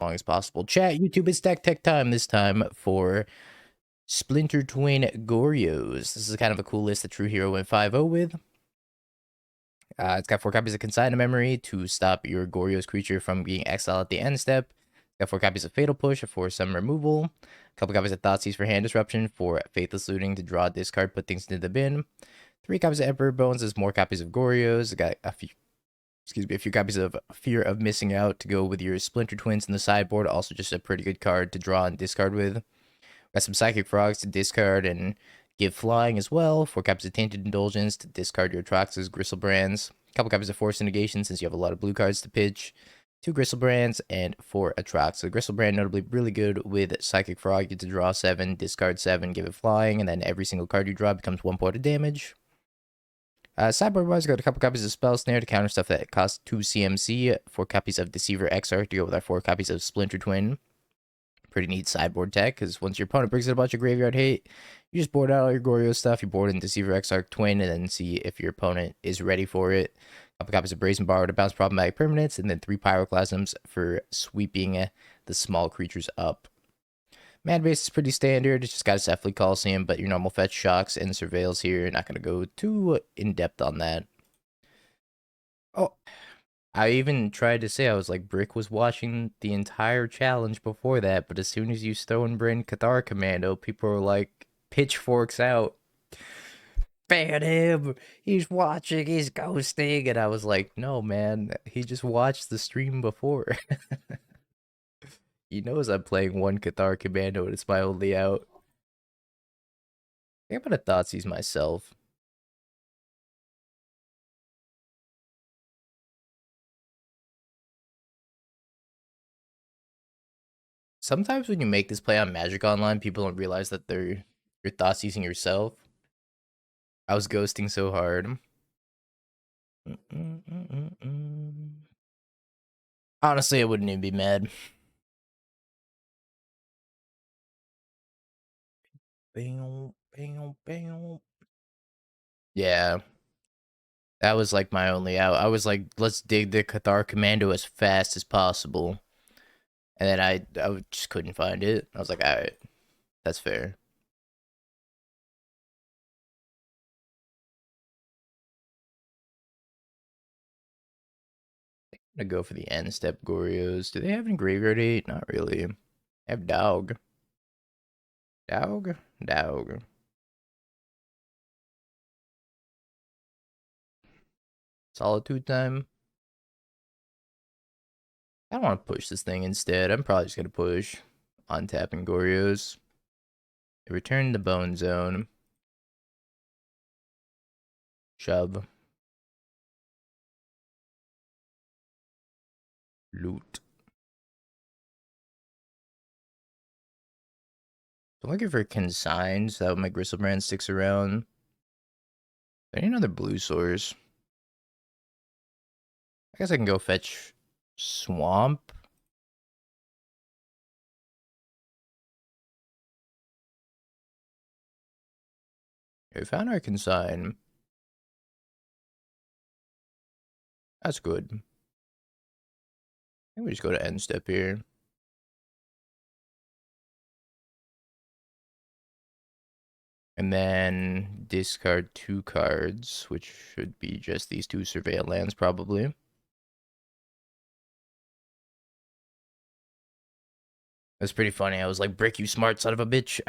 long as possible. Chat, YouTube, it's tech time this time for Splinter Twin Goryos. This is kind of a cool list that True Hero went 5-0 with. It's got 4 copies of Consign Memory to stop your Goryo's creature from being exiled at the end step. It's got 4 copies of Fatal Push for some removal. A couple copies of Thoughtseize for hand disruption for Faithless Looting to draw, discard, put things into the bin. 3 copies of Emperor Bones as more copies of Goryos. Got a few copies of Fear of Missing Out to go with your Splinter Twins in the sideboard. Also just a pretty good card to draw and discard with. Got some Psychic Frogs to discard and give flying as well. 4 copies of Tainted Indulgence to discard your Atraxas, Griselbrands. A couple copies of Force of Negation since you have a lot of blue cards to pitch. 2 Griselbrands and 4 Atraxa. Griselbrand notably really good with Psychic Frog. You get to draw 7, discard 7, give it flying, and then every single card you draw becomes 1 point of damage. Sideboard wise, got a couple copies of Spell Snare to counter stuff that costs 2 CMC. 4 copies of Deceiver Exarch to go with our 4 copies of Splinter Twin. Pretty neat sideboard tech, because once your opponent brings in a bunch of graveyard hate, you just board out all your Goryo stuff, you board in Deceiver Exarch Twin, and then see if your opponent is ready for it. A couple copies of Brazen Borrow to bounce problematic permanents, and then 3 Pyroclasms for sweeping the small creatures up. Mana base is pretty standard. It's just got a Cephalid Coliseum, but your normal fetch, shocks, and surveils here. Not going to go too in-depth on that. Oh, I even tried to say, I was like, Brick was watching the entire challenge before that, but as soon as you Stonebrain Cathar Commando, people were like, pitchforks out. Ban him! He's watching, he's ghosting. And I was like, no, man, he just watched the stream before. He knows I'm playing 1 Cathar Commando and it's my only out. I think I'm gonna Thoughtseize myself. Sometimes when you make this play on Magic Online, people don't realize that you're Thoughtseizing yourself. I was ghosting so hard. Honestly, I wouldn't even be mad. Yeah. That was like my only out. I was like, let's dig the Cathar Commando as fast as possible. And then I just couldn't find it. I was like, alright, that's fair. I'm gonna go for the end step Goryos. Do they have any graveyard 8? Not really. They have Dog. Dog. Solitude time. I don't want to push this thing instead. I'm probably just gonna push on tapping Goryos. Return the Bone Zone. Shove. Loot. I'm looking for Consign, so that way my Griselbrand sticks around. I need another blue source. I guess I can go fetch Swamp. We found our Consign. That's good. I think we just go to end step here. And then discard 2 cards, which should be just these 2 Surveil lands, probably. That's pretty funny. I was like, Brick, you smart son of a bitch.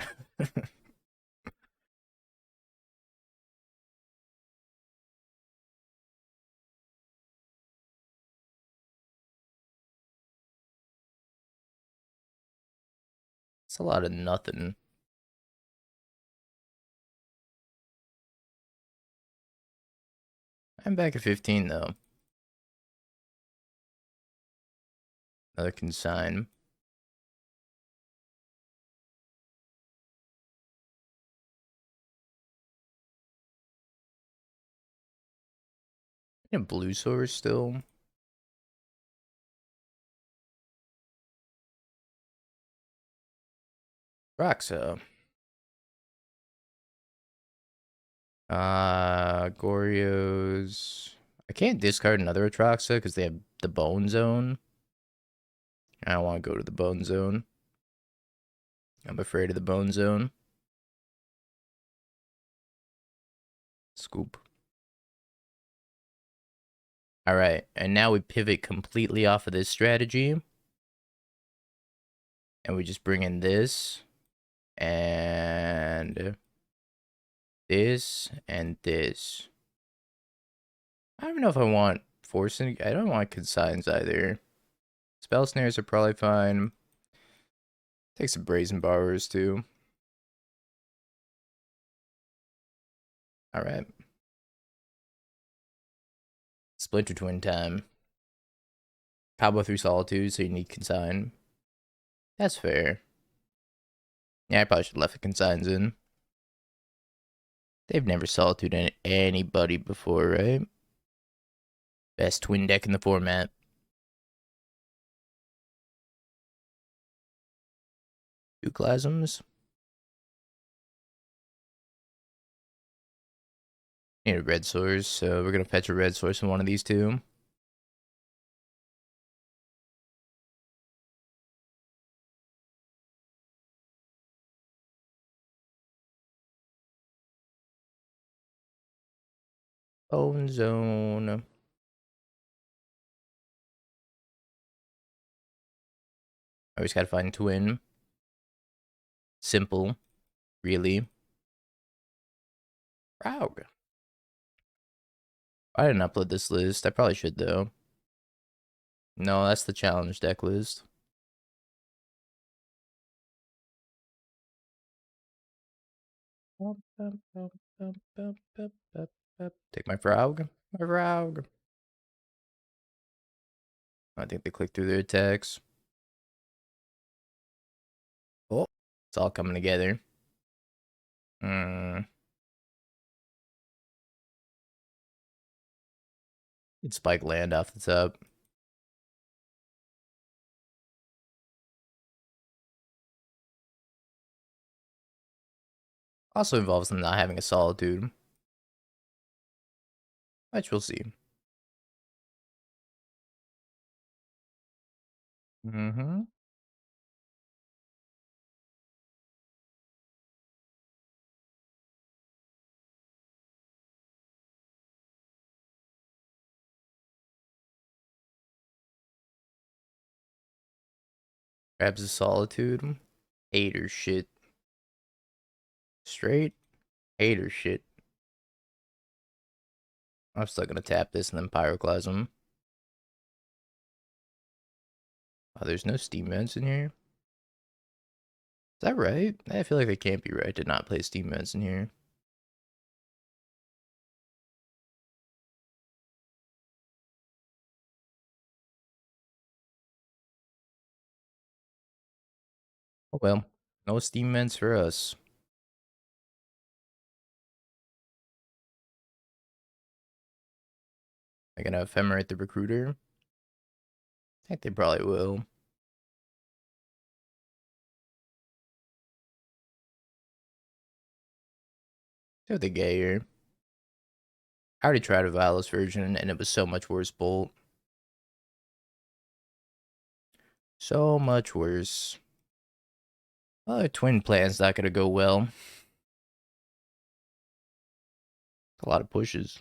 It's a lot of nothing. I'm back at 15, though. Another Consign. And blue source still. Atraxa. Goryos. I can't discard another Atraxa because they have the Bone Zone. I don't want to go to the bone zone. I'm afraid of the bone zone. Scoop. All right, and now we pivot completely off of this strategy. And we just bring in this. And this. And this. I don't know if I want forcing. I don't want consigns either. Spell snares are probably fine. Take some brazen borrowers too. All right. Splinter Twin time. Combo through Solitude, so you need Consign. That's fair. Yeah, I probably should have left the Consigns in. They've never Solitude anybody before, right? Best twin deck in the format. Pyroclasms. Need a red source, so we're gonna fetch a red source in one of these two. Bone zone. I always gotta find twin. Simple. Really. Raug. I didn't upload this list. I probably should though. No, that's the challenge deck list. Take my frog. My frog. I think they click through their attacks. Oh, it's all coming together. It's spike land off the top. Also involves them not having a solitude. Which we'll see. Mm-hmm. Grabs a solitude. Hater shit. Straight hater shit. I'm still gonna tap this and then Pyroclasm. Oh, there's no steam vents in here. Is that right? I feel like it can't be right to not play steam vents in here. Oh well, no steam vents for us. They're gonna ephemerate the recruiter. I think they probably will. See what they get here. I already tried a Valus version and it was so much worse, Bolt. So much worse. Well, twin plan's not gonna go well. A lot of pushes.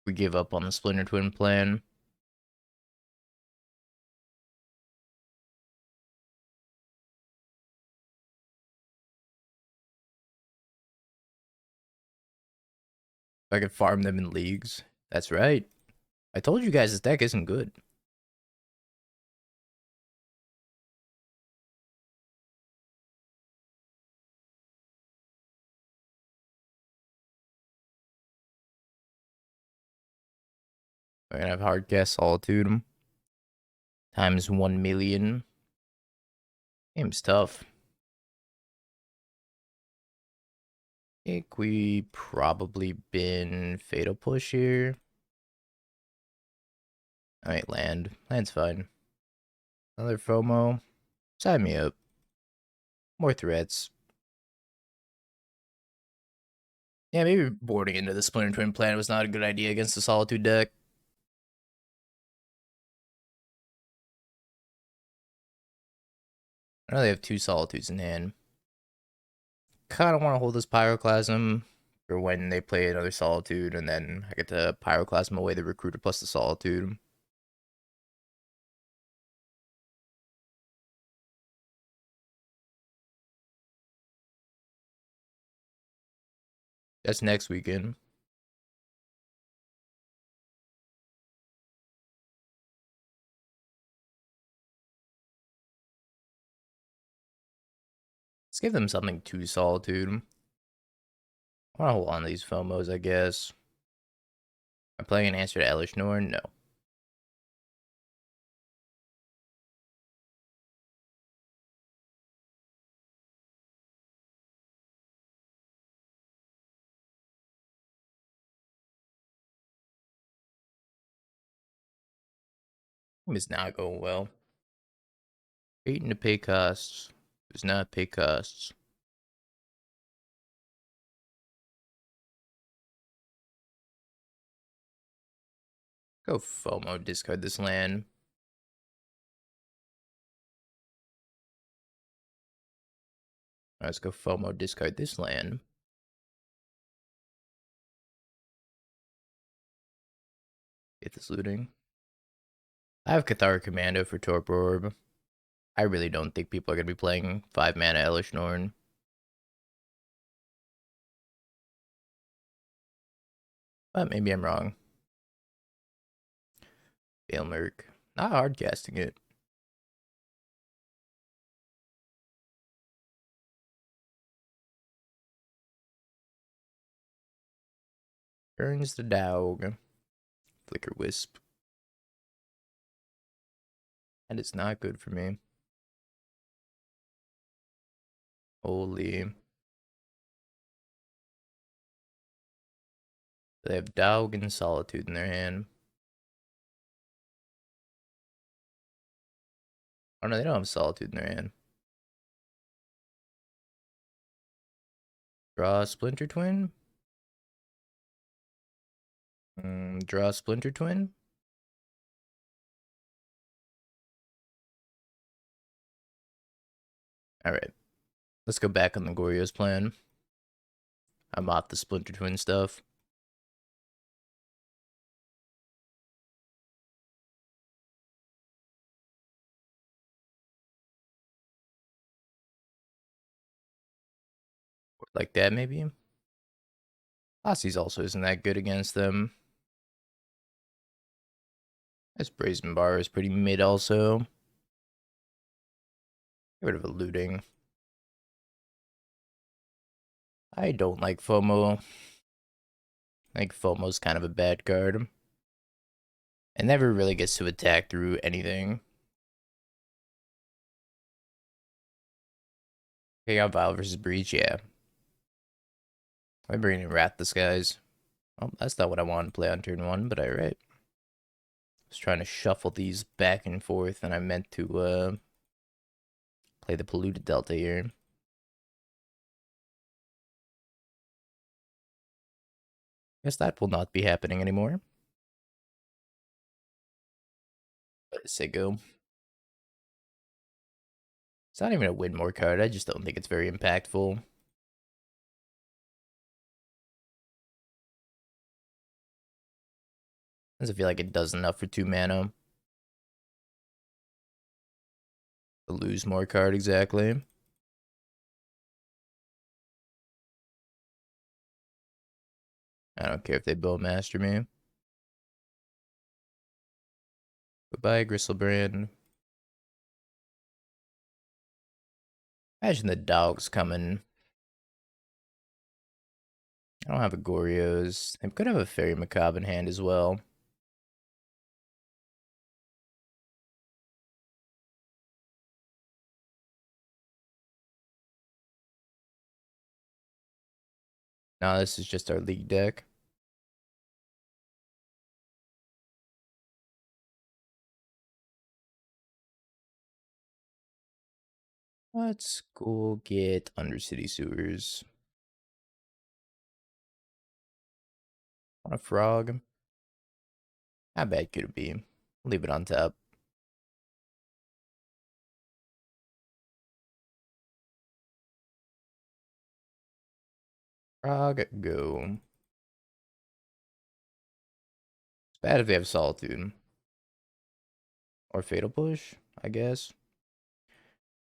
We give up on the Splinter Twin plan. I could farm them in leagues. That's right. I told you guys this deck isn't good. We're gonna have hard cast Solitude. Times 1 million. Game's tough. I think we probably been Fatal Push here. Alright, land. Land's fine. Another FOMO. Sign me up. More threats. Yeah, maybe boarding into the Splinter Twin plan was not a good idea against the Solitude deck. I know they have 2 Solitudes in hand. Kind of want to hold this Pyroclasm for when they play another Solitude, and then I get to Pyroclasm away the Recruiter plus the Solitude. That's next weekend. Let's give them something to Solitude. I want to hold on to these FOMOs, I guess. I'm playing an answer to Elish Norn? No. It's not going well. Waiting to pay costs. Does not pay costs. Go FOMO, discard this land. Let's go FOMO, discard this land. Faithless Looting. I have Cathar Commando for Torpor Orb. I really don't think people are going to be playing 5 mana Elish Norn. But maybe I'm wrong. Bailmerk. Not hard casting it. Burns the Dog. Flicker Wisp. And it's not good for me. Holy. They have Dog and Solitude in their hand. Oh no, they don't have Solitude in their hand. Draw Splinter Twin. Draw Splinter Twin. Alright. Let's go back on the Goryo's plan. I'm off the Splinter Twin stuff. Like that, maybe? Thoughtseize also isn't that good against them. This Brazen Bar is pretty mid also. Get rid of a Looting. I don't like FOMO. I think FOMO's kind of a bad card. It never really gets to attack through anything. Okay, got Vial versus Breach, yeah. I'm bringing in Wrath Disguise. Oh, that's not what I wanted to play on turn 1, but alright. I was trying to shuffle these back and forth, and I meant to play the Polluted Delta here. Guess that will not be happening anymore. Let it say go. It's not even a win more card, I just don't think it's very impactful. Doesn't feel like it does enough for 2 mana. To lose more card, exactly. I don't care if they Bowmaster me. Goodbye, Griselbrand. Imagine the dogs coming. I don't have a Goryo's. I could have a Fairy Macabre in hand as well. No, this is just our league deck. Let's go get Undercity Sewers. On a frog. How bad could it be? Leave it on top. Frog, go. It's bad if they have Solitude. Or Fatal Push, I guess.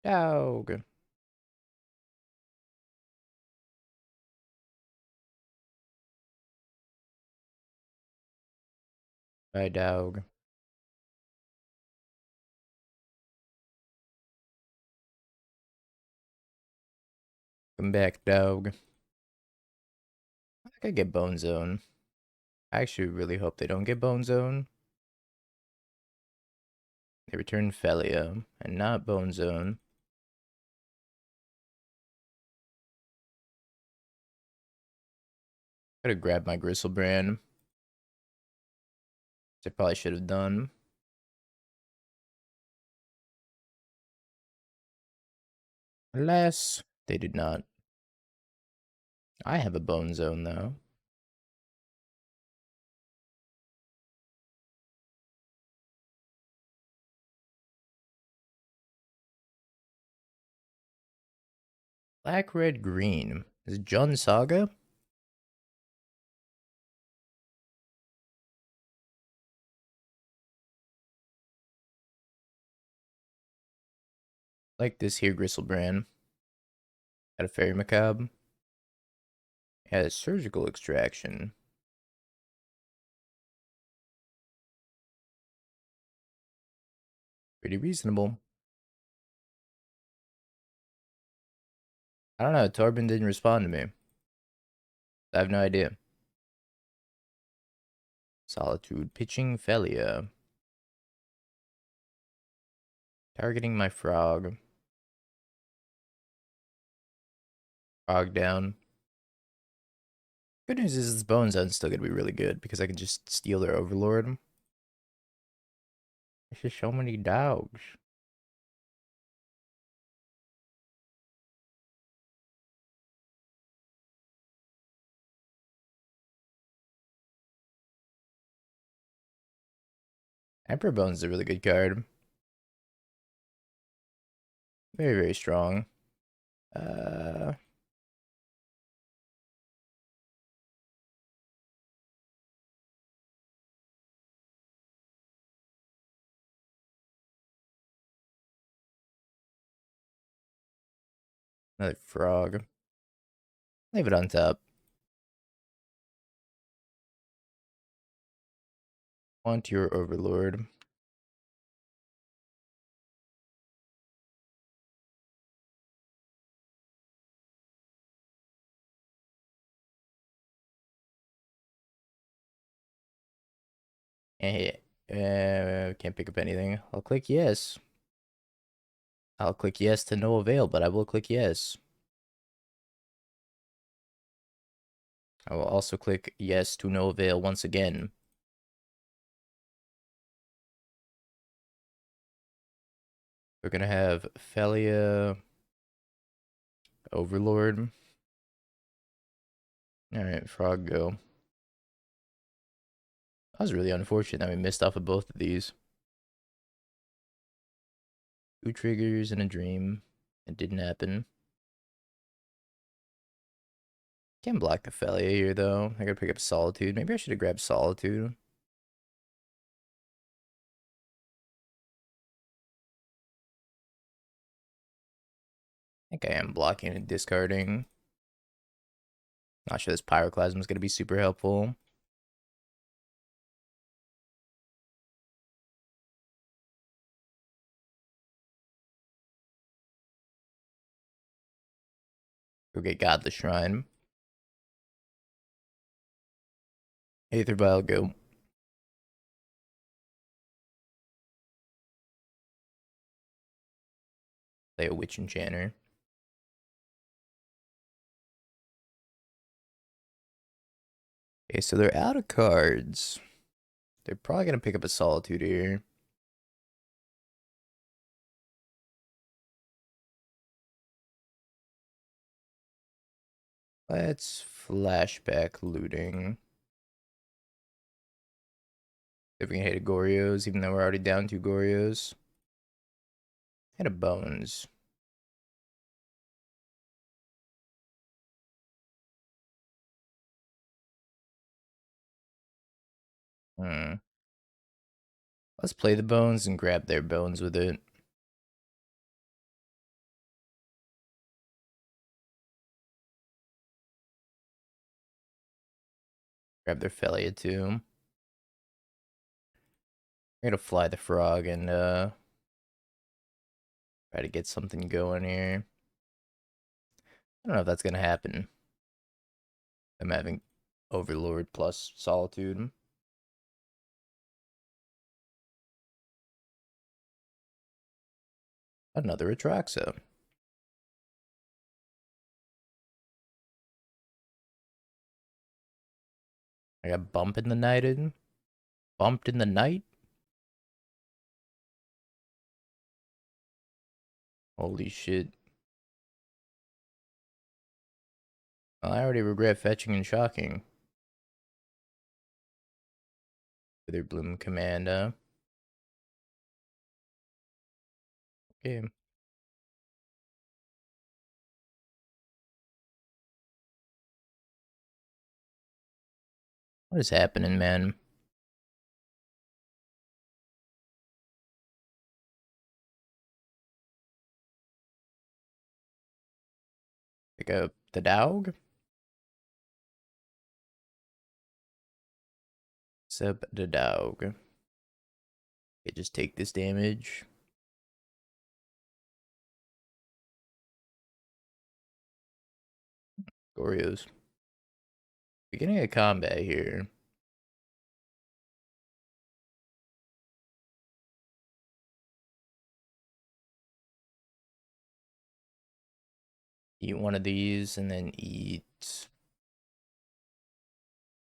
Dog. Bye, dog. Come back, dog. I think I get Bone Zone. I actually really hope they don't get Bone Zone. They return Felia and not Bone Zone. Gotta grab my Griselbrand. Which I probably should have done. Alas, they did not. I have a Bone Zone though. Black, red, green. Is it Jund Saga? Like this here Griselbrand. Got a Fairy Macabre. Has Surgical Extraction. Pretty reasonable. I don't know. Torben didn't respond to me. I have no idea. Solitude. Pitching Felia. Targeting my frog. Frog down. Good news is this Bone Zone's still gonna be really good because I can just steal their Overlord. There's just so many dogs. Emperor Bones is a really good card. Very, very strong. Uh, Another frog. Leave it on top. Want your Overlord. Eh, can't pick up anything. I'll click yes. I'll click yes to no avail, but I will click yes. I will also click yes to no avail once again. We're gonna have Felia Overlord. Alright, Frog go. That was really unfortunate that we missed off of both of these. 2 triggers and a dream. It didn't happen. Can't block the Felia here though. I gotta pick up Solitude. Maybe I should have grabbed Solitude. I think I am blocking and discarding. Not sure this Pyroclasm is gonna be super helpful. Go get Godless Shrine. Aether Vial, go. Play a Witch Enchanter. Okay, so they're out of cards. They're probably gonna pick up a Solitude here. Let's flashback looting. If we can hit a Goryo's, even though we're already down 2 Goryo's. Hit a Bones. Let's play the bones and grab their bones with it. Grab their Felia too. I'm gonna fly the frog and try to get something going here. I don't know if that's gonna happen. I'm having Overlord plus Solitude. Another Atraxa. I got Bumped in the Night. Bumped in the Night? Holy shit. Well, I already regret fetching and shocking. Wither Bloom command, okay. What is happening, man? Pick up the dog? Sub the dog. Okay, just take this damage. Goryos. Beginning of combat here. Eat one of these and then eat.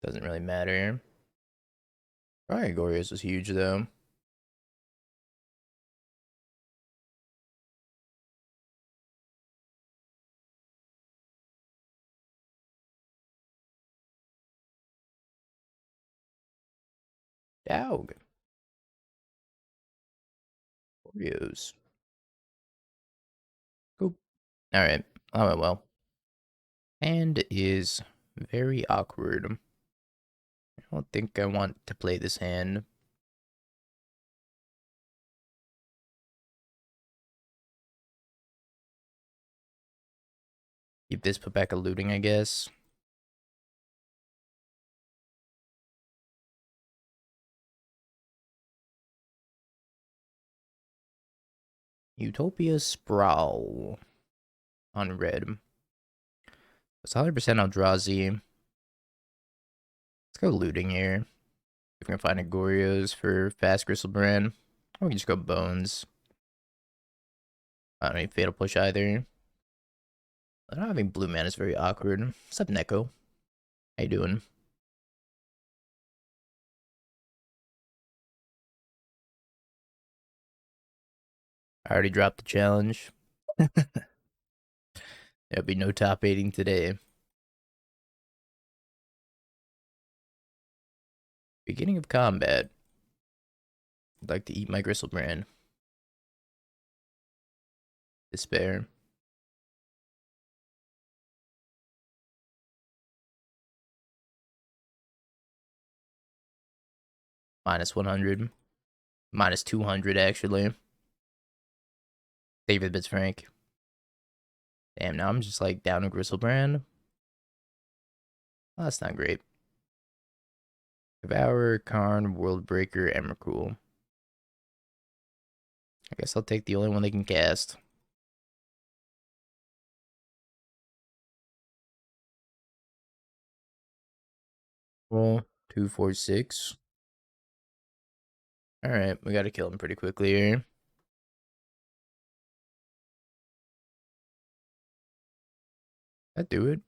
Doesn't really matter. Alright, Goryos was huge though. Dog. Goryos. Cool. Alright. I went well. Hand is very awkward. I don't think I want to play this hand. Keep this, put back a looting, I guess. Utopia Sprawl on red. It's 100% Eldrazi. Let's go looting here. If we can find a Goryo's for fast Griselbrand. Or we can just go Bones. I don't need Fatal Push either. Not having blue mana is very awkward. What's up, Neko? How you doing? I already dropped the challenge. There'll be no top 8ing today. Beginning of combat. I'd like to eat my Griselbrand. Despair. Minus 100. Minus 200, actually. David Bits Frank. Damn, now I'm just like down to Griselbrand. Oh, that's not great. Devour, Karn, Worldbreaker, Emrakul. I guess I'll take the only one they can cast. Roll 2, 4, 6. Alright, we gotta kill him pretty quickly here. That do it.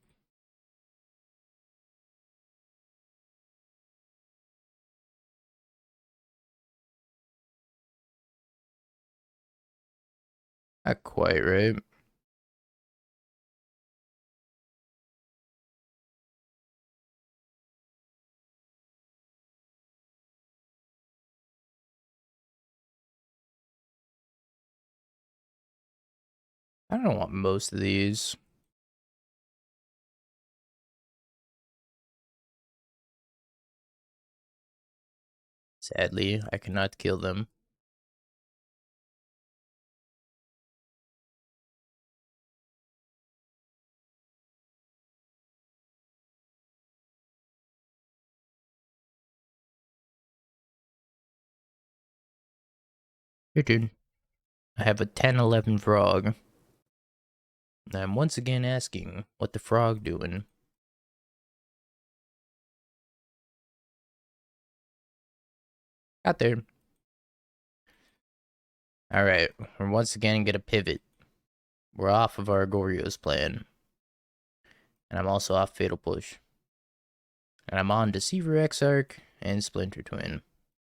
Not quite, right? I don't want most of these. Sadly, I cannot kill them. Your turn. I have a 10-11 frog. And I'm once again asking, what the frog doing? Got there. Alright, we're once again gonna pivot. We're off of our Goryo's plan. And I'm also off Fatal Push. And I'm on Deceiver Exarch and Splinter Twin.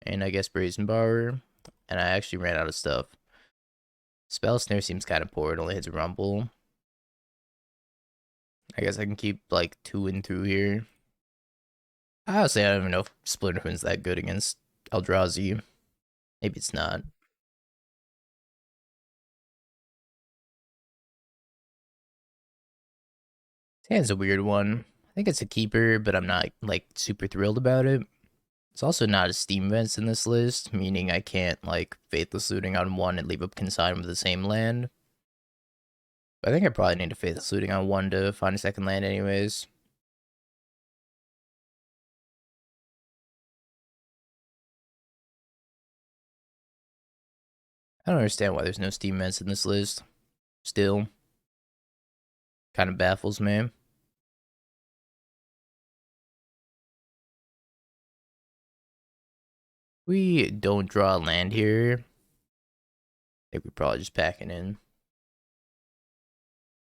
And I guess Brazen Borrower. And I actually ran out of stuff. Spell Snare seems kind of poor. It only hits a Rumble. I guess I can keep like 2 and through here. Honestly, I don't even know if Splinter Twin's that good against Eldrazi. Maybe it's not. This hand's a weird one. I think it's a keeper, but I'm not like super thrilled about it. It's also not a Steam events in this list, meaning I can't like Faithless Looting on 1 and leave up Consign with the same land. But I think I probably need to Faithless Looting on 1 to find a second land anyways. I don't understand why there's no Steam events in this list. Still. Kind of baffles me. We don't draw a land here. I think we probably just pack it in.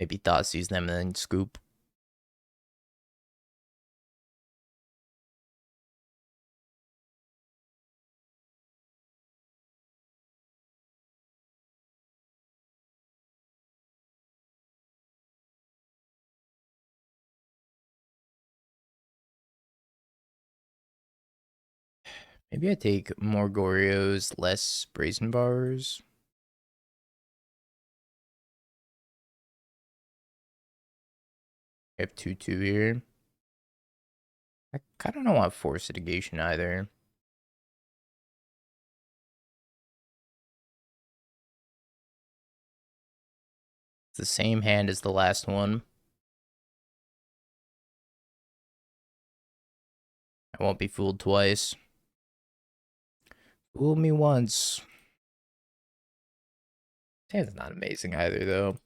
Maybe Thoughtseize them and then scoop. Maybe I take more Goryos, less Brazen Bars. I have 2/2 here. I kind of don't want Force of Negation either. It's the same hand as the last one. I won't be fooled twice. Fool me once. This hand's not amazing either, though.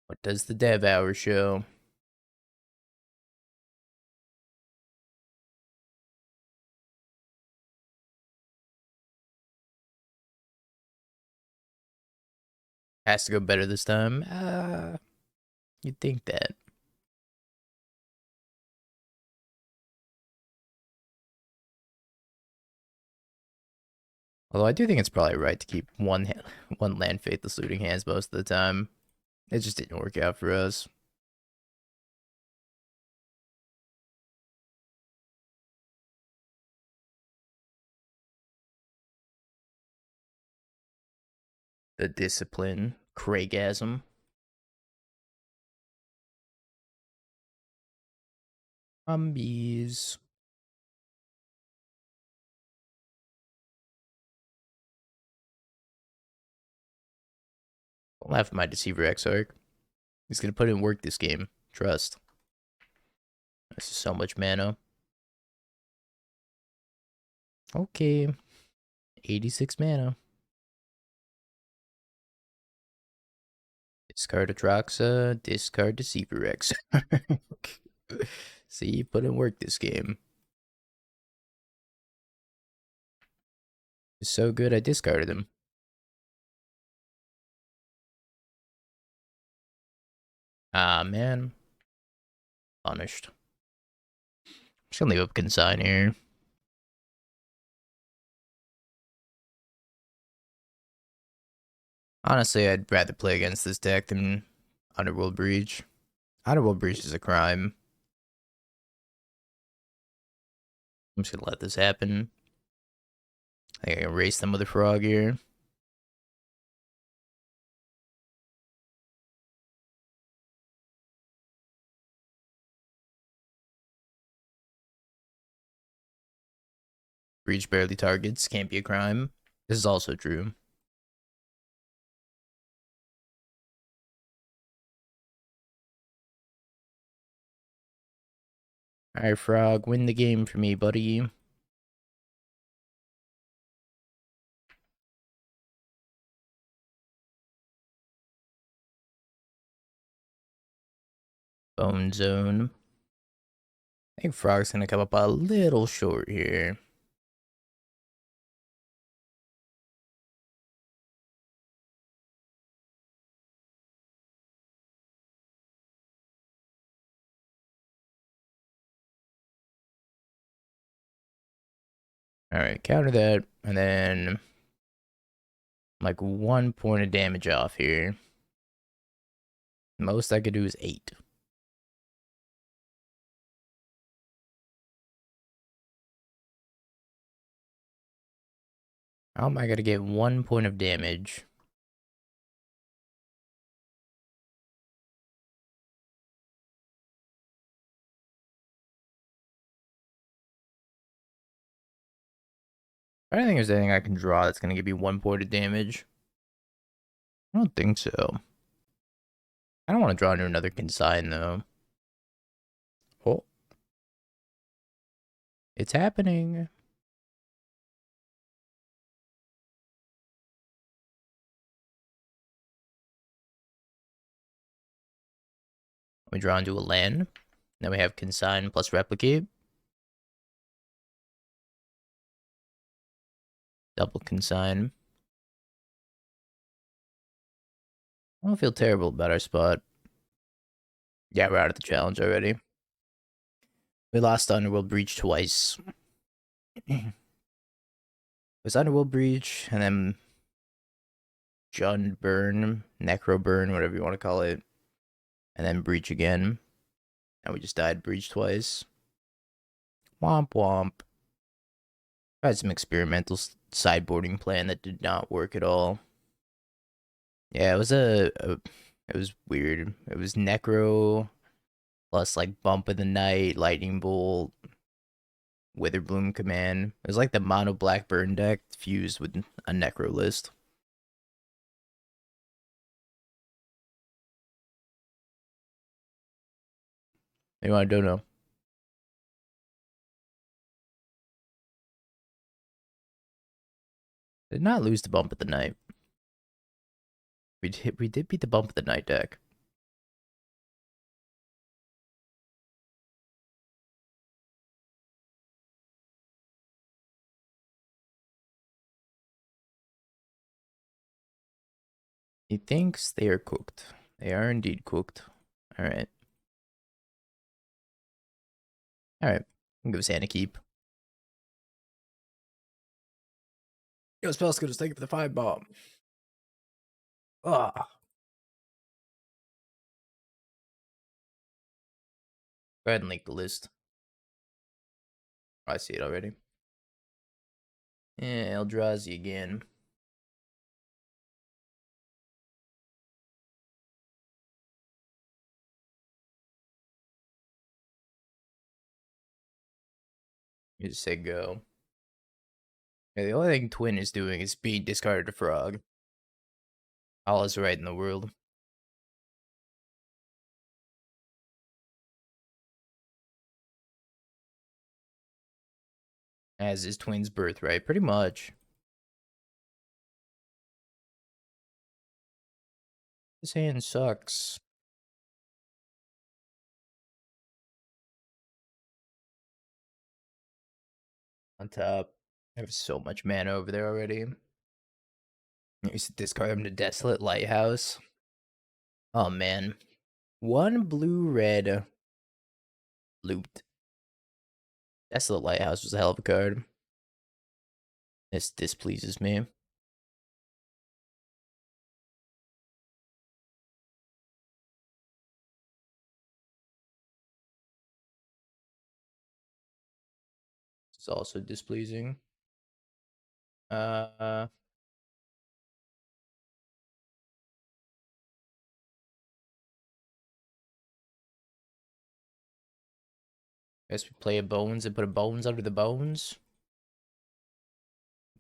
What does the dev hour show? Has to go better this time. You'd think that. Although I do think it's probably right to keep one land Faithless Looting hands most of the time. It just didn't work out for us. The Discipline. Craigasm. Zombies. Don't laugh at my Deceiver Exarch. He's gonna put in work this game. Trust. This is so much mana. Okay. 86 mana. Discard Atraxa, discard Deceiver Exarch. See, put in work this game. It's so good I discarded him. Ah, man. Punished. Just gonna leave up Consign here. Honestly, I'd rather play against this deck than Underworld Breach. Underworld Breach is a crime. I'm just gonna let this happen. I think I can race them with a frog here. breach barely targets. Can't be a crime. This is also true. Alright, Frog, win the game for me, buddy. Bone Zone. I think Frog's gonna come up a little short here. Alright, counter that, and then like 1 point of damage off here. Most I could do is 8. How am I gonna get 1 point of damage? I don't think there's anything I can draw that's gonna give me 1 point of damage. I don't think so. I don't want to draw into another Consign though. Oh. It's happening. We draw into a land. Then we have Consign plus Replicate. Double Consign. I don't feel terrible about our spot. Yeah, we're out of the challenge already. We lost Underworld Breach twice. It was Underworld Breach, and then Jund Burn, Necro Burn, whatever you want to call it. And then Breach again. And we just died Breach twice. Womp womp. Tried some experimental sideboarding plan that did not work at all. Yeah, it was it was weird. It was Necro plus like Bump of the Night, Lightning Bolt, Witherbloom Command. It was like the mono black burn deck fused with a Necro list. Maybe I don't know. Did not lose the Bump of the Night. We did beat the Bump of the Night deck. He thinks they are cooked. They are indeed cooked. Alright. Alright. Give us Hannah keep. Yo, Spellskillers, thank you for the 5 bomb. Ah. Go ahead and link the list. I see it already. Yeah, Eldrazi again. You just say go. Yeah, the only thing Twin is doing is being discarded a frog. All is right in the world. As is Twin's birthright, pretty much. This hand sucks. On top. I have so much mana over there already. I used to discard him to Desolate Lighthouse. Oh man. 1 blue-red looped. Desolate Lighthouse was a hell of a card. This displeases me. It's also displeasing. Guess we play a bones and put a bones under the bones.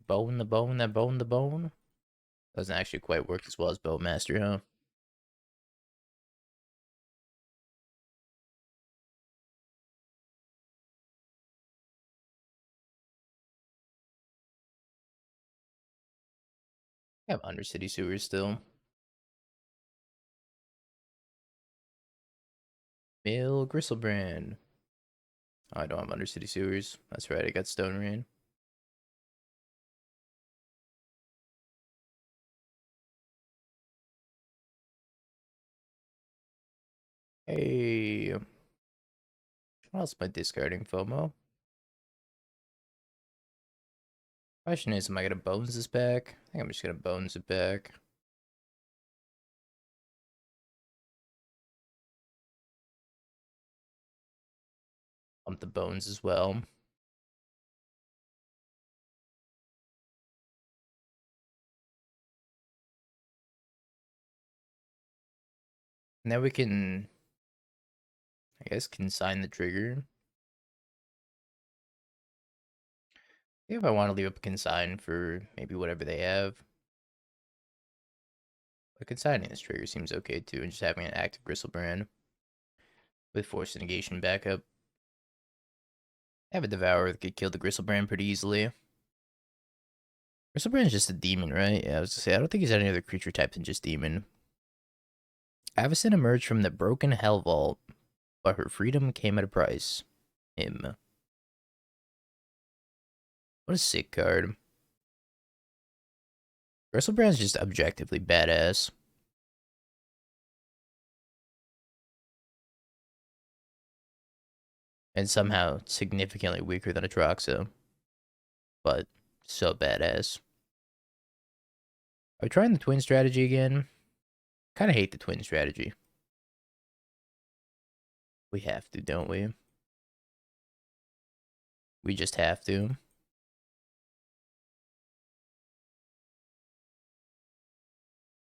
Bone the bone that bone the bone. Doesn't actually quite work as well as Bone Master, huh? I have Undercity Sewers still. Mill Griselbrand. Oh, I don't have Undercity Sewers. That's right, I got Stone Rain. Hey, what else am I discarding, FOMO? Question is, am I gonna bones this back? I think I'm just gonna bones it back. Pump the bones as well. Now we can, I guess, consign the trigger. If I want to leave up a consign for maybe whatever they have. But consigning this trigger seems okay too, and just having an active Griselbrand with Force of Negation backup. I have a Devourer that could kill the Griselbrand pretty easily. Griselbrand is just a demon, right? Yeah, I was gonna say, I don't think he's any other creature type than just demon. Avacyn emerged from the broken Hell Vault, but her freedom came at a price. Him. What a sick card. Griselbrand's just objectively badass. And somehow significantly weaker than Atraxa. But so badass. Are we trying the twin strategy again? Kind of hate the twin strategy. We have to, don't we? We just have to.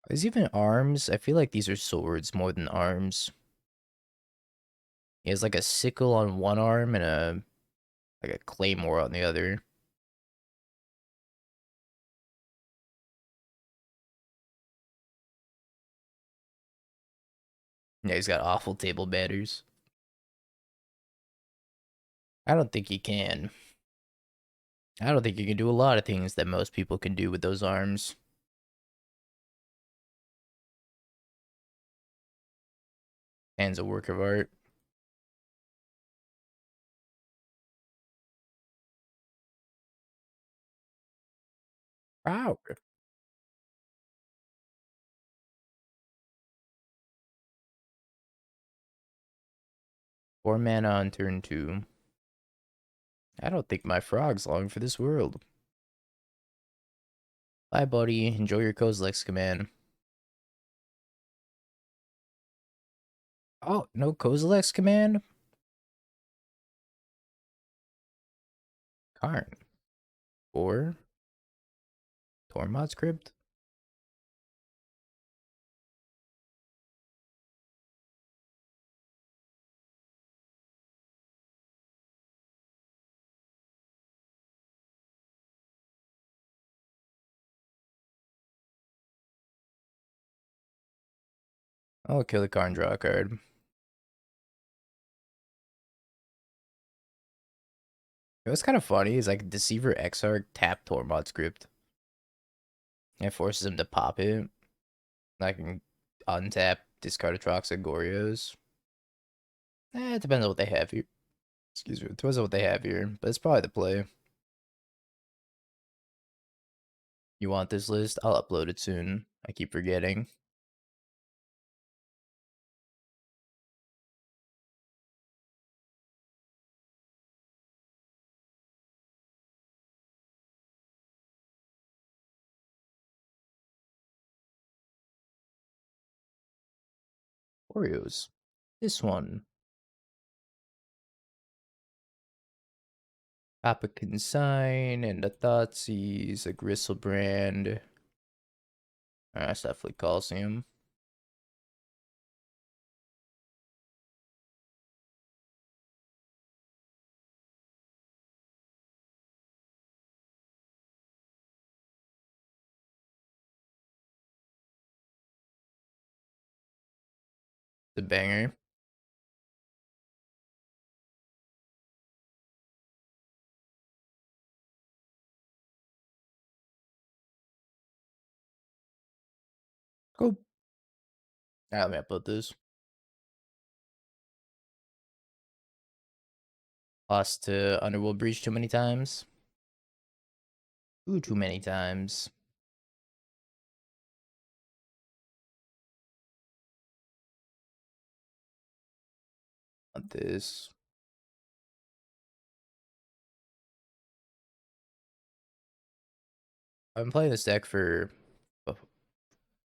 Is even arms? I feel like these are swords more than arms. He has like a sickle on one arm and a claymore on the other. Yeah, he's got awful table batters. I don't think he can. I don't think he can do a lot of things that most people can do with those arms. Hand's a work of art. Wow. 4 mana on turn 2. I don't think my frog's long for this world. Bye, buddy. Enjoy your Kozilek's command. Oh, no Kozilek's command? Karn. Or Tormod's Crypt? I'll kill the Karn, draw a card. What's kind of funny is like Deceiver Exarch tap Tormod's Crypt. It forces him to pop it. I can untap, discard Atraxa, Goryos. It depends on what they have here. Excuse me. It depends on what they have here, but it's probably the play. You want this list? I'll upload it soon. I keep forgetting. Oreos. This one. Pop a Consign and a Thoughtseize, a Griselbrand. Cephalid Coliseum. The banger. Cool. Alright, let me upload this. Lost to Underworld Breach too many times. Ooh, too many times. Want this. I've been playing this deck for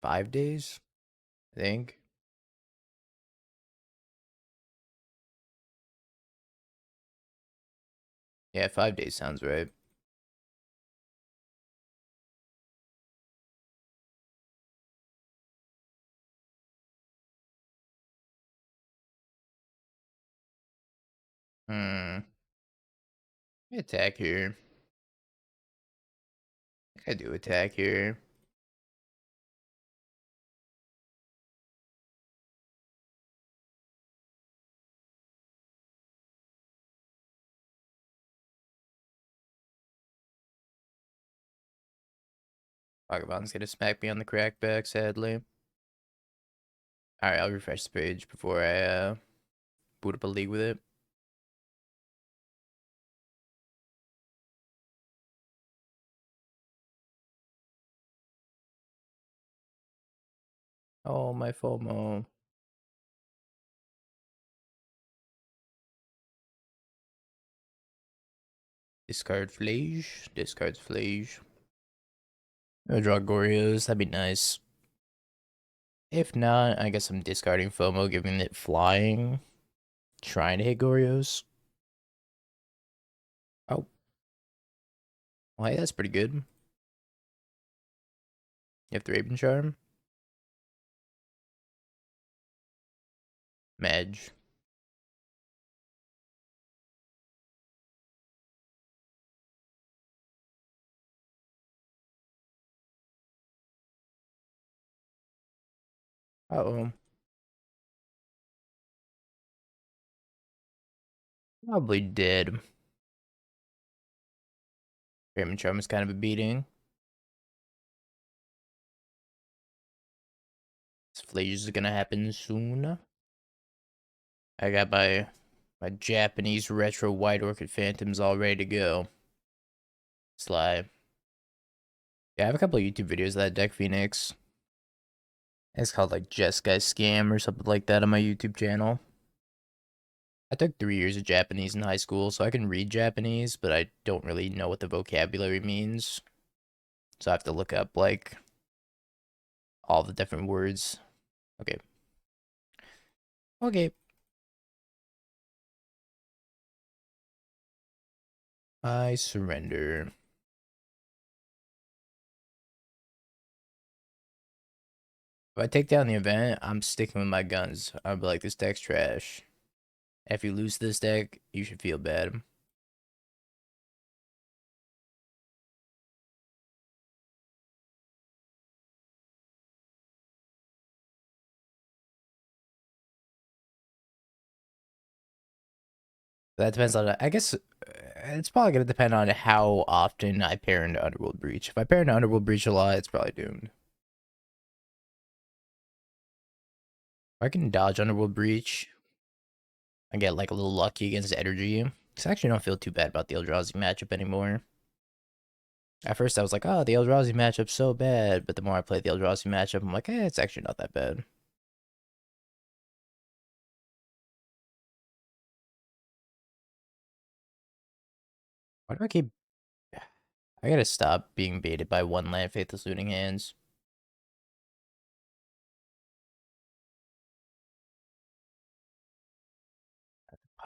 5 days, I think. Yeah, 5 days sounds right. Hmm. Attack here. I do attack here. Vagabond's gonna smack me on the crackback, sadly. Alright, I'll refresh the page before I boot up a league with it. Oh, my FOMO. Discard Flage. Discards Flage. I'll draw Goryos. That'd be nice. If not, I guess I'm discarding FOMO, giving it flying. Trying to hit Goryos. Oh. Well, hey, that's pretty good. You have the Raven Charm. Madge. Uh-oh. Probably dead. Raven Charm is kind of a beating. This Flage is gonna happen soon. I got my Japanese retro White Orchid Phantoms all ready to go. Sly. Yeah, I have a couple of YouTube videos of that deck, Phoenix. It's called like Jeskai Scam or something like that on my YouTube channel. I took 3 years of Japanese in high school, so I can read Japanese, but I don't really know what the vocabulary means. So I have to look up like all the different words. Okay. Okay. I surrender. If I take down the event, I'm sticking with my guns. I'll be like, this deck's trash. If you lose this deck, you should feel bad. That depends on, I guess, it's probably going to depend on how often I pair into Underworld Breach. If I pair into Underworld Breach a lot, it's probably doomed. If I can dodge Underworld Breach and get like a little lucky against energy, because I actually don't feel too bad about the Eldrazi matchup anymore. At first I was like, oh, the Eldrazi matchup's so bad, but the more I play the Eldrazi matchup, I'm like, it's actually not that bad. Why do I keep... I gotta stop being baited by one land Faithless Looting hands.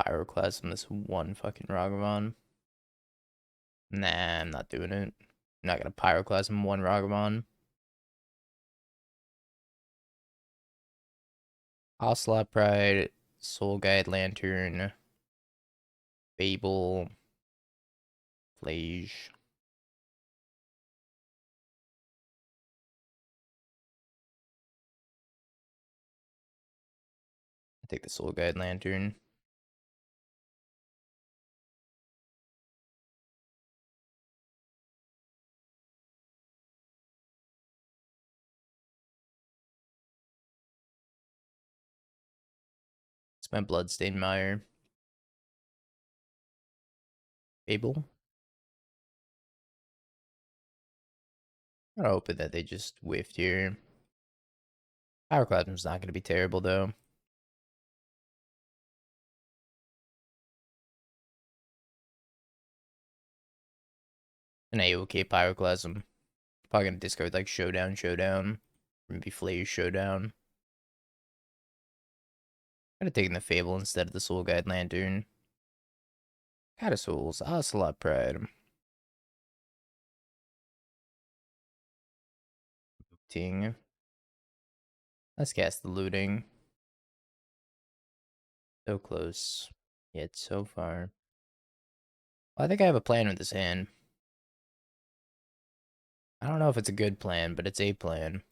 Pyroclasm this one fucking Ragavan. Nah, I'm not doing it. I'm not gonna Pyroclasm one Ragavan. Ocelot Pride, Soul Guide Lantern, Fable, Flage. Take the Soul Guide Lantern. It's my Bloodstained Mire. Fable. I'm hoping that they just whiffed here. Pyroclasm's not going to be terrible, though. An AOK Pyroclasm. Probably going to discard, like, Showdown. Maybe Flayer's Showdown. Could have taken the Fable instead of the Soul Guide Lantern. God of Souls. Ocelot Pride. Ting. Let's cast the Looting. So close. Yet so far. Well, I think I have a plan with this hand. I don't know if it's a good plan, but it's a plan.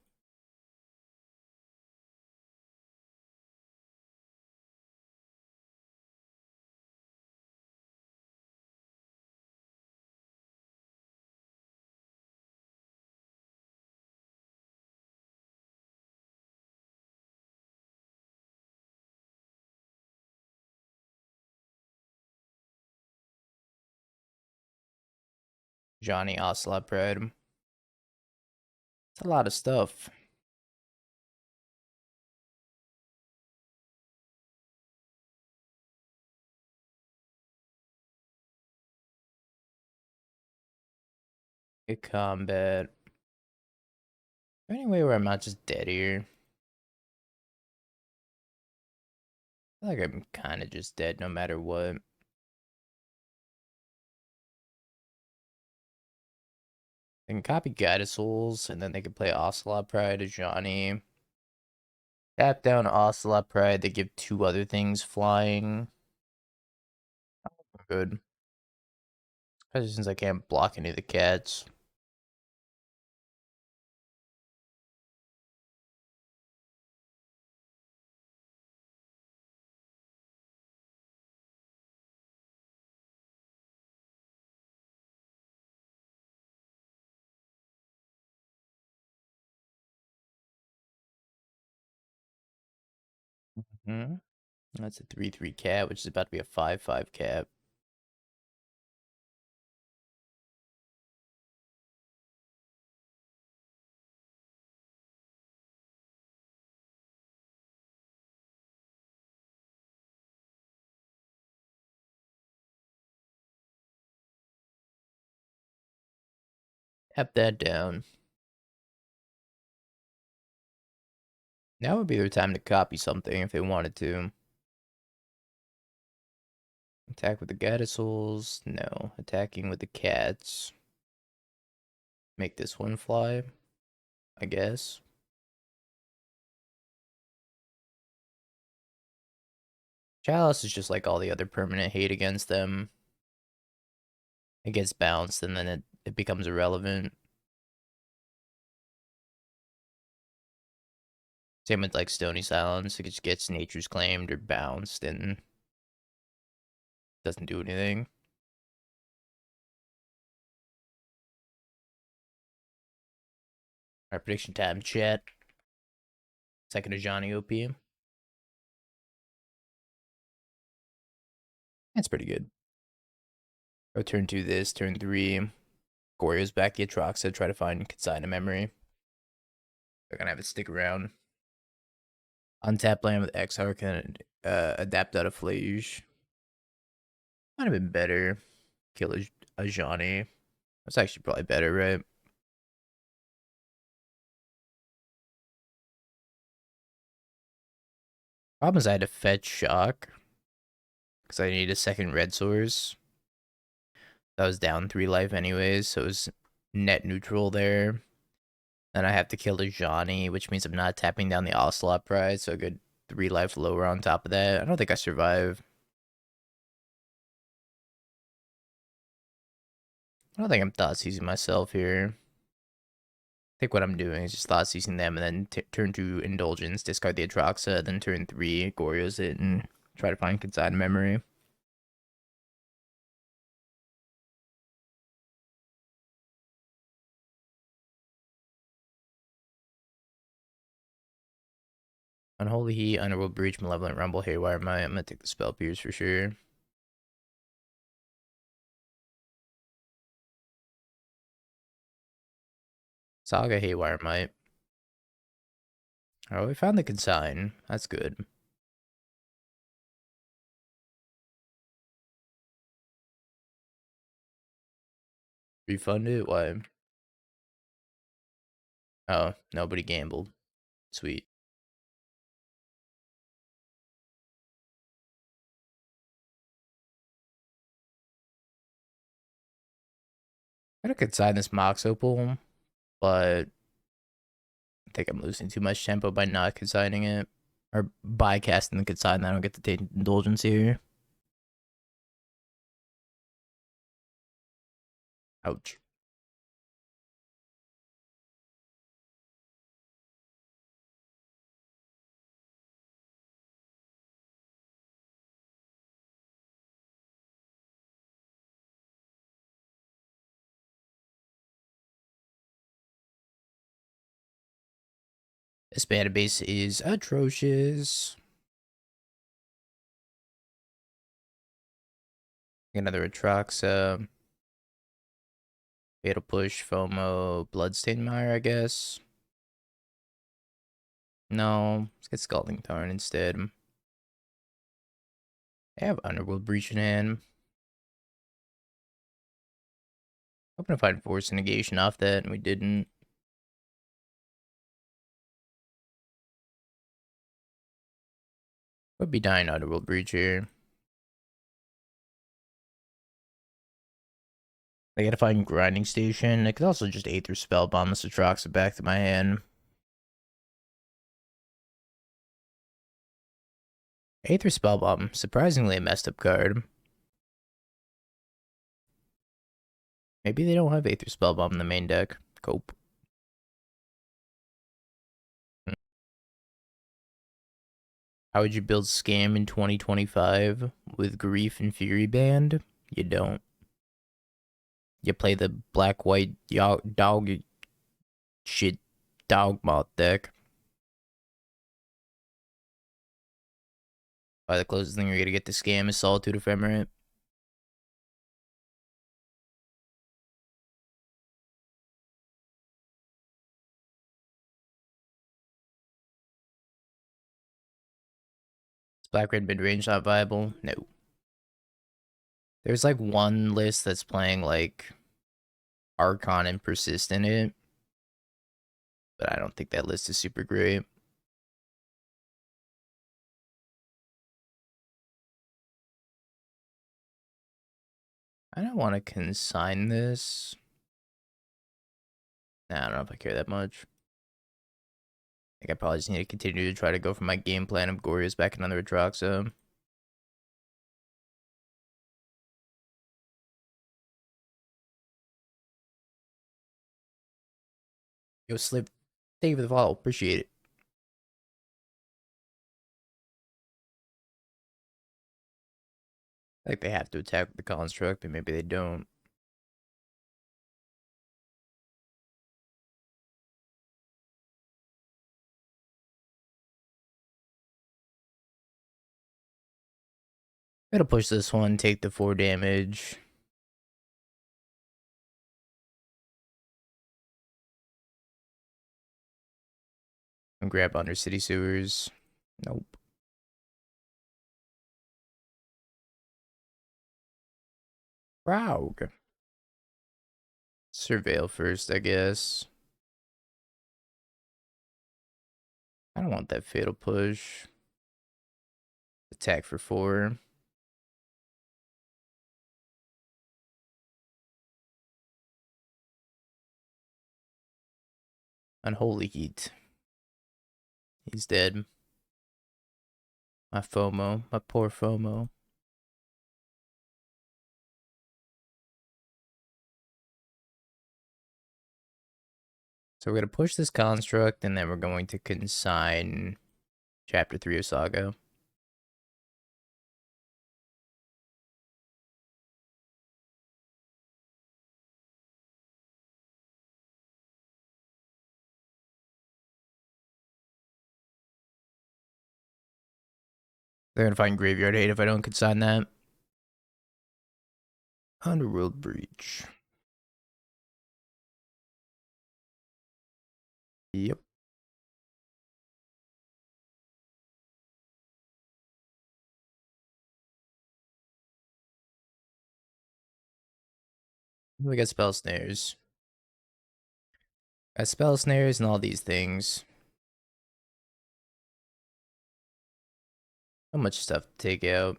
Johnny Ocelot Pride. It's a lot of stuff. Good combat. Any way where I'm not just dead here? I feel like I'm kind of just dead no matter what. They can copy Guided Souls, and then they can play Ocelot Pride to Johnny. Tap down Ocelot Pride, they give 2 other things flying. Good. Especially since I can't block any of the cats. Hmm. That's a 3/3 cat, which is about to be a 5/5 cat. Tap that down. Now would be their time to copy something if they wanted to. Attack with the Guided Souls? No. Attacking with the cats. Make this one fly, I guess. Chalice is just like all the other permanent hate against them. It gets bounced and then it becomes irrelevant. Same with like Stony Silence. It just gets Nature's Claimed or bounced and doesn't do anything. Alright, prediction time, chat. Second to Johnny OP. That's pretty good. Go turn 2 this, turn 3. Goryo's back the Atraxa, try to find Consign a memory. They're gonna have it stick around. Untap land with Exarch and adapt out of Flage. Might have been better. Kill a Johnny. That's actually probably better, right? Problem is I had to fetch Shock. Because I need a second red source. I was down 3 life anyways, so it was net neutral there. Then I have to kill the Johnny, which means I'm not tapping down the Ocelot Pride, so a good 3 life lower on top of that. I don't think I survive. I don't think I'm Thoughtseizing myself here. think what I'm doing is just Thoughtseizing them and then turn 2 Indulgence, discard the Atraxa, then turn 3 Goryo's it, and try to find Consign Memory. Unholy Heat, Underworld Breach, Malevolent Rumble, Haywire Might. I'm gonna take the Spell Pierce for sure. Saga, Haywire Might. Oh, we found the Consign. That's good. Refund it? Why? Oh, nobody gambled. Sweet. I could sign this Mox Opal, but I think I'm losing too much tempo by not consigning it. Or by casting the consign, I don't get the Tainted Indulgence here. Ouch. This mana base is atrocious. Another Atraxa. Fatal Push, FOMO, Bloodstained Mire, I guess. No, let's get Scalding Tarn instead. I have Underworld Breach in hand. Hoping to find Force of Negation off that, and we didn't. Would be dying Underworld Breach here. I gotta find Grinding Station. I could also just Aether Spellbomb this Atraxa back to my hand. Aether Spellbomb, surprisingly a messed up card. Maybe they don't have Aether Spellbomb in the main deck. Cope. How would you build Scam in 2025 with Grief and Fury Band? You don't. You play the black-white dog shit dog moth deck. By the closest thing you're gonna get to Scam is Solitude Ephemerate. Is black-red mid-range not viable? No. There's like one list that's playing like Archon and Persist in it, but I don't think that list is super great. I don't want to consign this. Nah, I don't know if I care that much. I think I probably just need to continue to try to go for my game plan of Goryo's back in another Atraxa. Yo, Slip, thank you for the follow. Appreciate it. I think they have to attack the construct, but maybe they don't. Gotta push this one, take the 4 damage. And grab Undercity Sewers. Nope. Rogue. Surveil first, I guess. I don't want that fatal push. Attack for 4. Unholy Heat. He's dead. My FOMO. My poor FOMO. So we're going to push this construct, and then we're going to consign Chapter 3 of Saga. They're going to find Graveyard Hate if I don't consign that. Underworld Breach. Yep. We got Spell Snares. Got Spell Snares and all these things. How much stuff to take out?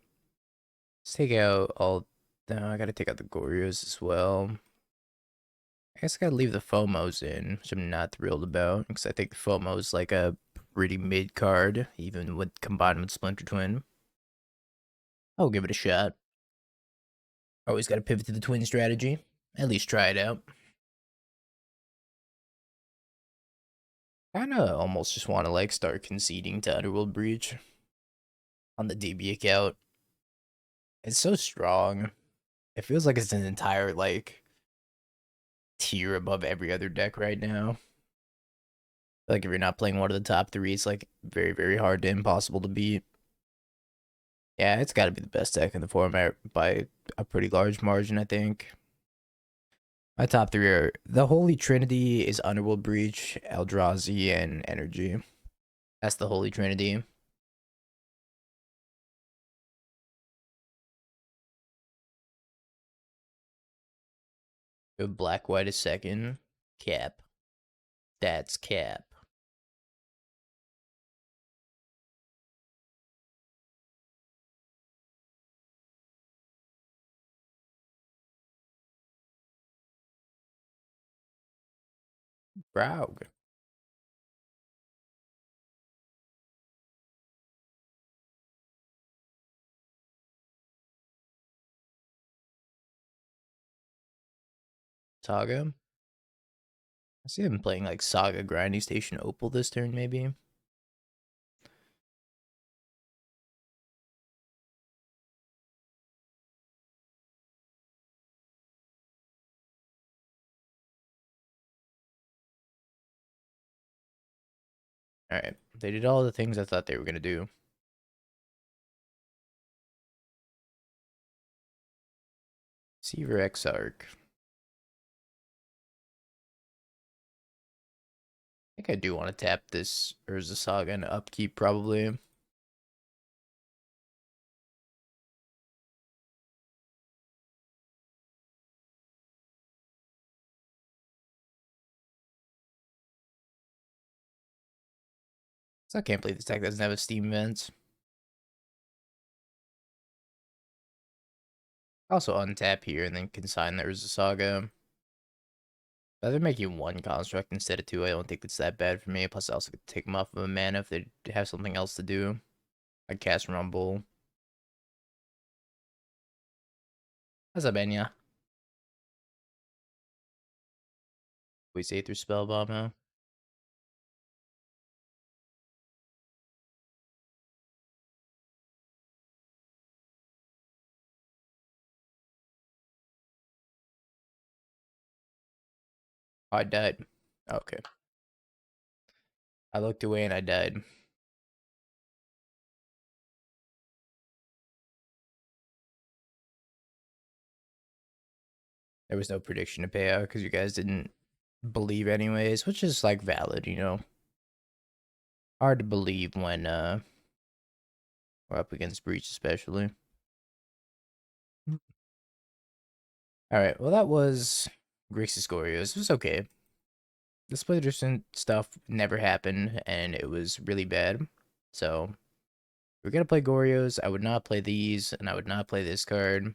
Let's take out all... No, I gotta take out the Goryos as well. I guess I gotta leave the FOMOs in, which I'm not thrilled about, because I think the FOMO's like a pretty mid card, even with combined with Splinter Twin. I'll give it a shot. Always gotta pivot to the twin strategy. At least try it out. Kinda almost just wanna like start conceding to Underworld Breach on the DB account. It's so strong. It feels like it's an entire like tier above every other deck right now. Like if you're not playing one of the top three, it's like very, very hard to impossible to beat. Yeah, it's got to be the best deck in the format by a pretty large margin, I think. My top three are the Holy Trinity is Underworld Breach, Eldrazi, and Energy. That's the Holy Trinity. Black White is second. Cap. That's cap. Braug. Saga. I see him playing like Saga Grinding Station Opal this turn, maybe. Alright. They did all the things I thought they were going to do. Deceiver Exarch. I think I do want to tap this Urza Saga and upkeep, probably. So I can't believe this deck doesn't have a Steam event. Also untap here and then consign the Urza Saga. But they're making one construct instead of two. I don't think it's that bad for me. Plus, I also could take them off of a mana if they have something else to do. Like cast Rumble. What's up, Enya? We say through Spellbomb, huh? Oh, I died. Okay. I looked away and I died. There was no prediction to pay out because you guys didn't believe anyways, which is like valid, you know. Hard to believe when we're up against Breach especially. Alright, well that was Grixis Goryos. It was okay. The Splinter stuff never happened and it was really bad. So we're gonna play Goryos. I would not play these and I would not play this card.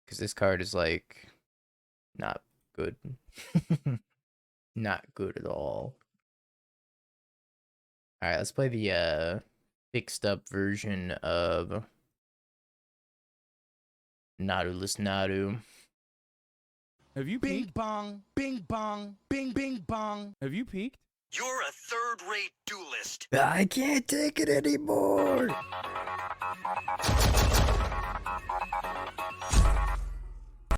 Because this card is like not good. Not good at all. Alright, let's play the fixed up version of Naruless Naru. Have you Bing peeked? bong, bing bong, bing bing bong. Have you peeked? You're a third-rate duelist. I can't take it anymore.